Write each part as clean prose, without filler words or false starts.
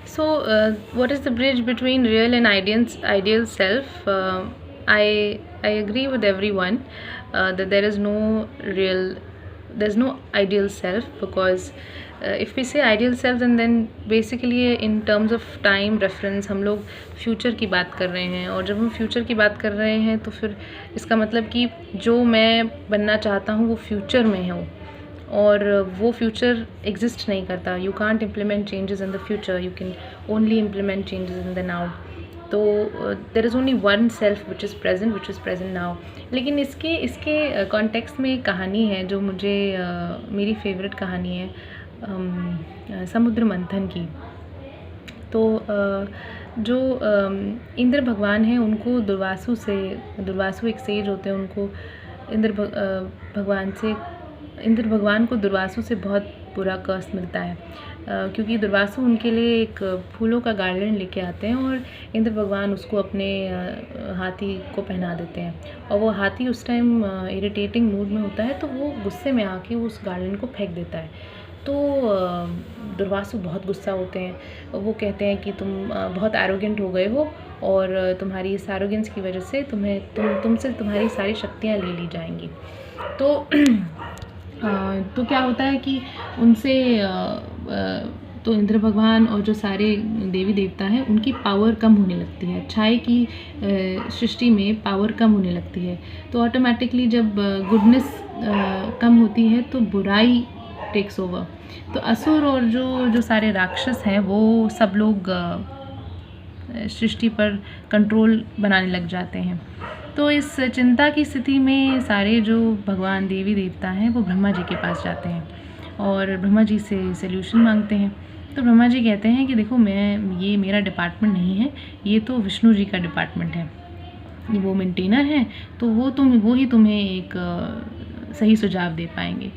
So, what is the bridge between real and ideal self? I agree with everyone that there's no ideal self, because if we say ideal self, then basically in terms of time reference हम लोग future की बात कर रहे हैं, और जब हम फ्यूचर की बात कर रहे हैं तो फिर इसका मतलब कि जो मैं बनना चाहता हूँ वो फ्यूचर में हो, और वो फ्यूचर एग्जिस्ट नहीं करता. You can't implement changes in the future, you can only implement changes in the now. तो there is only one self which is present now. लेकिन इसके कॉन्टेक्स्ट में एक कहानी है जो मुझे मेरी फेवरेट कहानी है, समुद्र मंथन की. तो जो इंद्र भगवान हैं उनको दुर्वासु एक सेज होते हैं, उनको इंद्र भगवान को दुर्वासु से बहुत बुरा कर्स मिलता है, क्योंकि दुर्वासु उनके लिए एक फूलों का गार्डन लेके आते हैं और इंद्र भगवान उसको अपने हाथी को पहना देते हैं. और वो हाथी उस टाइम इरिटेटिंग मूड में होता है, तो वो गुस्से में आके उस गार्डन को फेंक देता है. तो दुर्वासु बहुत गुस्सा होते हैं. वो कहते हैं कि तुम बहुत एरोगेंट हो गए हो, और तुम्हारी इस एरोगेंस की वजह से तुमसे तुम्हारी सारी शक्तियाँ ले ली जाएंगी. तो क्या होता है कि उनसे तो इंद्र भगवान और जो सारे देवी देवता हैं उनकी पावर कम होने लगती है. अच्छाई की सृष्टि में पावर कम होने लगती है. तो ऑटोमेटिकली जब गुडनेस कम होती है तो बुराई टेक्स ओवर. तो असुर और जो सारे राक्षस हैं वो सब लोग सृष्टि पर कंट्रोल बनाने लग जाते हैं. तो इस चिंता की स्थिति में सारे जो भगवान देवी देवता हैं वो ब्रह्मा जी के पास जाते हैं और ब्रह्मा जी से सोल्यूशन मांगते हैं. तो ब्रह्मा जी कहते हैं कि देखो, ये मेरा डिपार्टमेंट नहीं है, ये तो विष्णु जी का डिपार्टमेंट है, वो मेंटेनर हैं, तो वो ही तुम्हें एक सही सुझाव दे पाएंगे.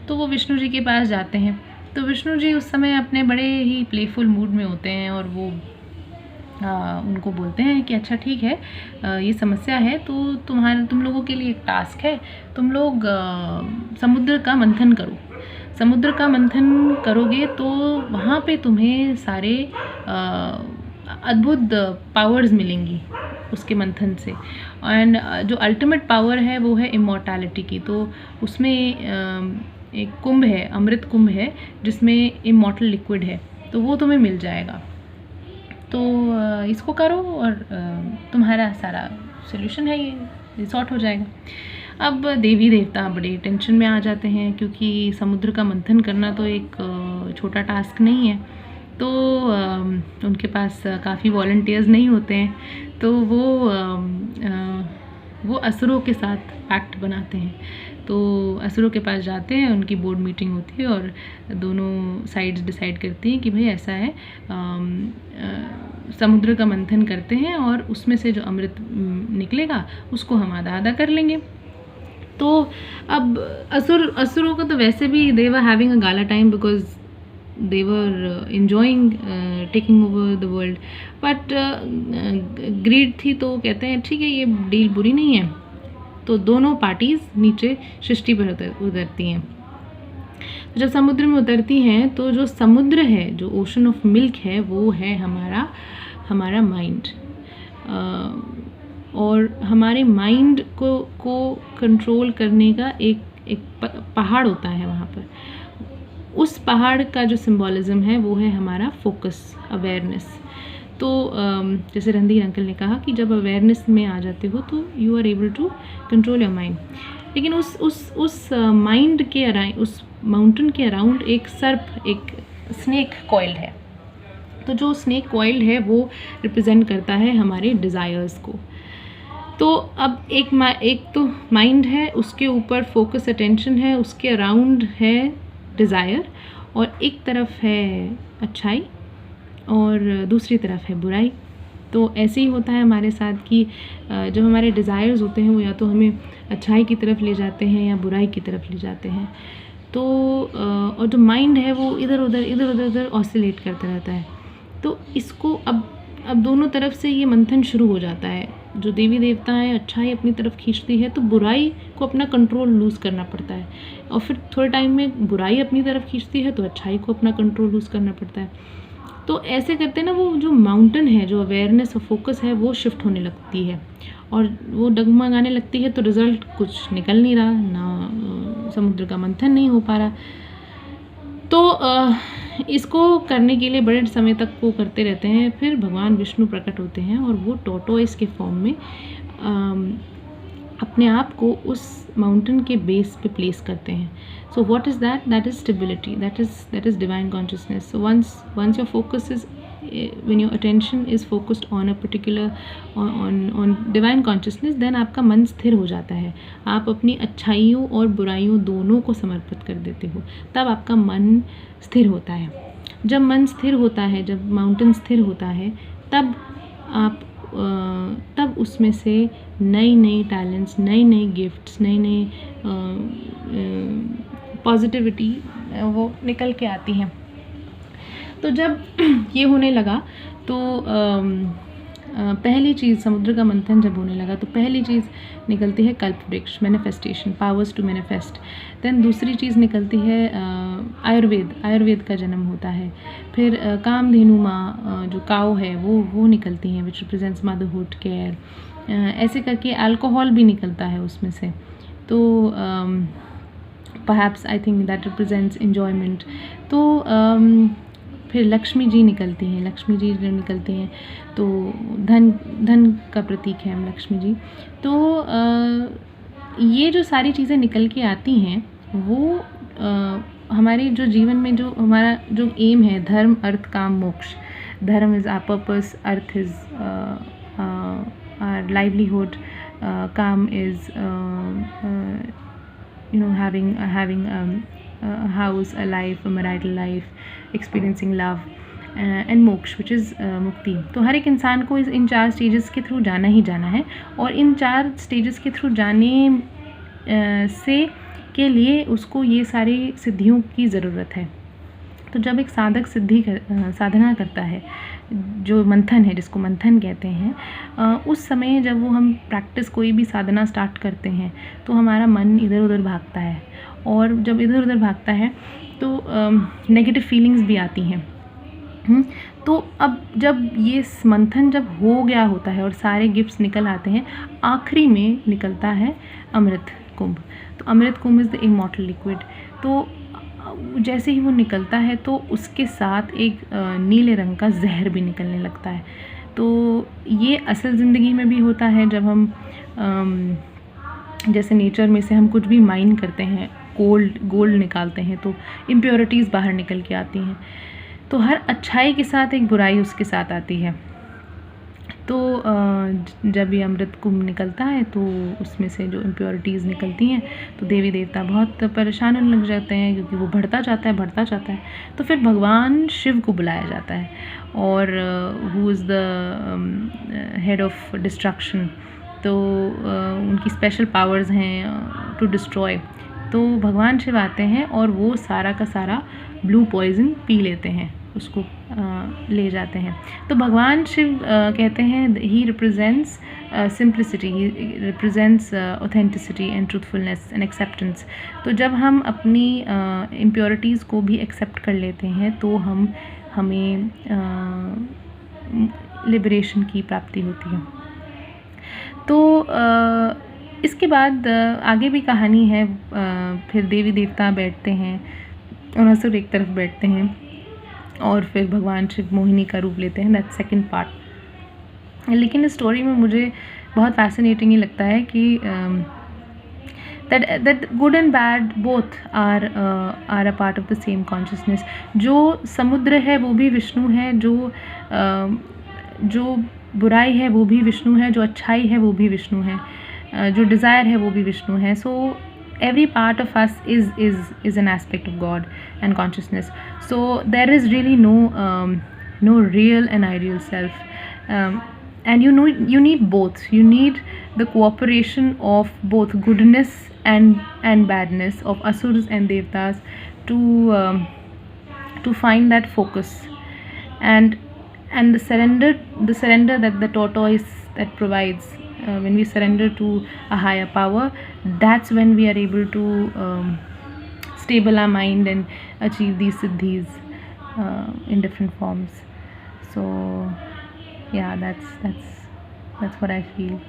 तो वो विष्णु जी के पास जाते हैं. तो विष्णु जी उस समय अपने बड़े ही प्लेफुल मूड में होते हैं और वो उनको बोलते हैं कि अच्छा ठीक है, ये समस्या है, तो तुम लोगों के लिए एक टास्क है. तुम लोग समुद्र का मंथन करो. समुद्र का मंथन करोगे तो वहाँ पे तुम्हें सारे अद्भुत पावर्स मिलेंगी उसके मंथन से. एंड जो अल्टीमेट पावर है वो है इमॉर्टैलिटी की. तो उसमें एक कुंभ है, अमृत कुंभ है, जिसमें इमॉर्टल लिक्विड है, तो वो तुम्हें मिल जाएगा. तो इसको करो और तुम्हारा सारा सोल्यूशन है ये सॉर्ट हो जाएगा. अब देवी देवता बड़े टेंशन में आ जाते हैं, क्योंकि समुद्र का मंथन करना तो एक छोटा टास्क नहीं है. तो उनके पास काफ़ी वॉलंटियर्स नहीं होते हैं. तो वो असुरों के साथ पैक्ट बनाते हैं. तो असुरों के पास जाते हैं, उनकी बोर्ड मीटिंग होती है और दोनों साइड्स डिसाइड करती हैं कि भाई ऐसा है, समुद्र का मंथन करते हैं और उसमें से जो अमृत निकलेगा उसको हम आधा आधा कर लेंगे. तो अब असुरों को तो वैसे भी they were having a gala time, because they were enjoying taking over the world, but greed थी. तो कहते हैं ठीक है, ये डील बुरी नहीं है. तो दोनों पार्टीज़ नीचे सृष्टि पर उतरती हैं. तो जब समुद्र में उतरती हैं तो जो समुद्र है, जो ओशन ऑफ मिल्क है, वो है हमारा माइंड. और हमारे माइंड को कंट्रोल करने का एक पहाड़ होता है वहाँ पर. उस पहाड़ का जो सिंबॉलिज्म है वो है हमारा फोकस, अवेयरनेस. तो जैसे रणधीर अंकल ने कहा कि जब अवेयरनेस में आ जाते हो तो you are able to control your mind. लेकिन उस माइंड के अराउंड, उस माउंटेन के अराउंड एक सर्प, एक स्नेक कॉइल्ड है. तो जो स्नेक कॉइल्ड है वो रिप्रेजेंट करता है हमारे डिज़ायर्स को. तो अब एक तो माइंड है, उसके ऊपर फोकस अटेंशन है, उसके अराउंड है डिज़ायर, और एक तरफ है अच्छाई और दूसरी तरफ है बुराई. तो ऐसे ही होता है हमारे साथ कि जब हमारे डिज़ायर्स होते हैं वो या तो हमें अच्छाई की तरफ ले जाते हैं या बुराई की तरफ ले जाते हैं. तो और जो माइंड है वो इधर उधर ऑसिलेट करता रहता है. तो इसको अब दोनों तरफ से ये मंथन शुरू हो जाता है. जो देवी देवता है अच्छाई अपनी तरफ खींचती है, तो बुराई को अपना कंट्रोल लूज़ करना पड़ता है. और फिर थोड़े टाइम में बुराई अपनी तरफ खींचती है तो अच्छाई को अपना कंट्रोल लूज़ करना पड़ता है. तो ऐसे करते ना वो जो माउंटेन है, जो अवेयरनेस और फोकस है, वो शिफ्ट होने लगती है और वो डगमगाने लगती है। तो रिज़ल्ट कुछ निकल नहीं रहा, ना समुद्र का मंथन नहीं हो पा रहा। तो इसको करने के लिए बड़े समय तक वो करते रहते हैं। फिर भगवान विष्णु प्रकट होते हैं और वो टॉर्टोइस के फॉर्म में अपने आप को उस माउंटेन के बेस पे प्लेस करते हैं। So what is that? That is stability, that is divine consciousness. So once your focus is when your attention is focused on a particular on divine consciousness, then आपका मन स्थिर हो जाता है। आप अपनी अच्छाइयों और बुराइयों दोनों को समर्पित कर देते हो, तब आपका मन स्थिर होता है। जब मन स्थिर होता है, जब माउंटेन स्थिर होता है, तब आप तब उसमें से नई नई टैलेंट्स, नई नई गिफ्ट्स, नई नई पॉजिटिविटी वो निकल के आती हैं। तो जब ये होने लगा तो पहली चीज़, समुद्र का मंथन जब होने लगा तो पहली चीज़ निकलती है कल्प वृक्ष, manifestation, powers to manifest. Then दूसरी चीज़ निकलती है आयुर्वेद का जन्म होता है। फिर कामधेनु माँ, जो काऊ है, वो निकलती हैं, विच रिप्रेजेंट्स मदरहुड, केयर। ऐसे करके अल्कोहल भी निकलता है उसमें से। तो perhaps I think that represents enjoyment. तो फिर लक्ष्मी जी निकलती हैं। लक्ष्मी जी जब निकलती हैं तो धन का प्रतीक है हम लक्ष्मी जी। तो ये जो सारी चीज़ें निकल के आती हैं वो हमारे जो जीवन में जो हमारा जो एम है, धर्म, अर्थ, काम, मोक्ष। धर्म इज़ आवर पर्पस, अर्थ इज़ आवर लाइवलीहुड, काम is having a house, a life, a marital life, experiencing love, and moksha which is मुक्ति। तो हर एक इंसान को इन 4 स्टेजेस के थ्रू जाना ही जाना है और इन 4 स्टेजेस के थ्रू जाने से के लिए उसको ये सारी सिद्धियों की ज़रूरत है। तो जब एक साधक साधना करता है, जो मंथन है, जिसको मंथन कहते हैं, उस समय जब वो हम प्रैक्टिस, कोई भी साधना स्टार्ट करते हैं, तो हमारा मन इधर उधर भागता है और जब इधर उधर भागता है तो नेगेटिव फीलिंग्स भी आती हैं। तो अब जब ये मंथन जब हो गया होता है और सारे गिफ्ट्स निकल आते हैं, आखिरी में निकलता है अमृत कुंभ। तो अमृत कुंभ इज़ द इमॉर्टल लिक्विड। तो जैसे ही वो निकलता है तो उसके साथ एक नीले रंग का जहर भी निकलने लगता है। तो ये असल ज़िंदगी में भी होता है। जब हम जैसे नेचर में से हम कुछ भी माइन करते हैं, गोल्ड निकालते हैं, तो इम्प्योरिटीज़ बाहर निकल के आती हैं। तो हर अच्छाई के साथ एक बुराई उसके साथ आती है। तो जब ये अमृत कुंभ निकलता है तो उसमें से जो इम्प्योरिटीज़ निकलती हैं तो देवी देवता बहुत परेशान होने लग जाते हैं, क्योंकि वो बढ़ता जाता है। तो फिर भगवान शिव को बुलाया जाता है और who is the head of destruction. तो उनकी स्पेशल पावर्स हैं टू डिस्ट्रॉय। तो भगवान शिव आते हैं और वो सारा का सारा ब्लू पॉइजन पी लेते हैं, उसको ले जाते हैं। तो भगवान शिव कहते हैं ही represents simplicity, he represents authenticity and truthfulness and acceptance. तो जब हम अपनी इम्प्योरिटीज़ को भी एक्सेप्ट कर लेते हैं तो हमें लिबरेशन की प्राप्ति होती है। तो इसके बाद आगे भी कहानी है। फिर देवी देवता बैठते हैं और असुर एक तरफ बैठते हैं और फिर भगवान शिव मोहिनी का रूप लेते हैं। That second part. लेकिन इस स्टोरी में मुझे बहुत फैसिनेटिंग ये लगता है कि that good and bad both are a part of the same consciousness। जो समुद्र है वो भी विष्णु है, जो बुराई है वो भी विष्णु है, जो अच्छाई है वो भी विष्णु है, जो डिज़ायर है वो भी विष्णु है। सो every part of us is an aspect of God and consciousness. So there is really no real and ideal self, and you need both. You need the cooperation of both goodness and badness, of asuras and devtas, to find that focus and the surrender that the tortoise that provides. When we surrender to a higher power, that's when we are able to stable our mind and achieve these siddhis in different forms. So yeah, that's what I feel.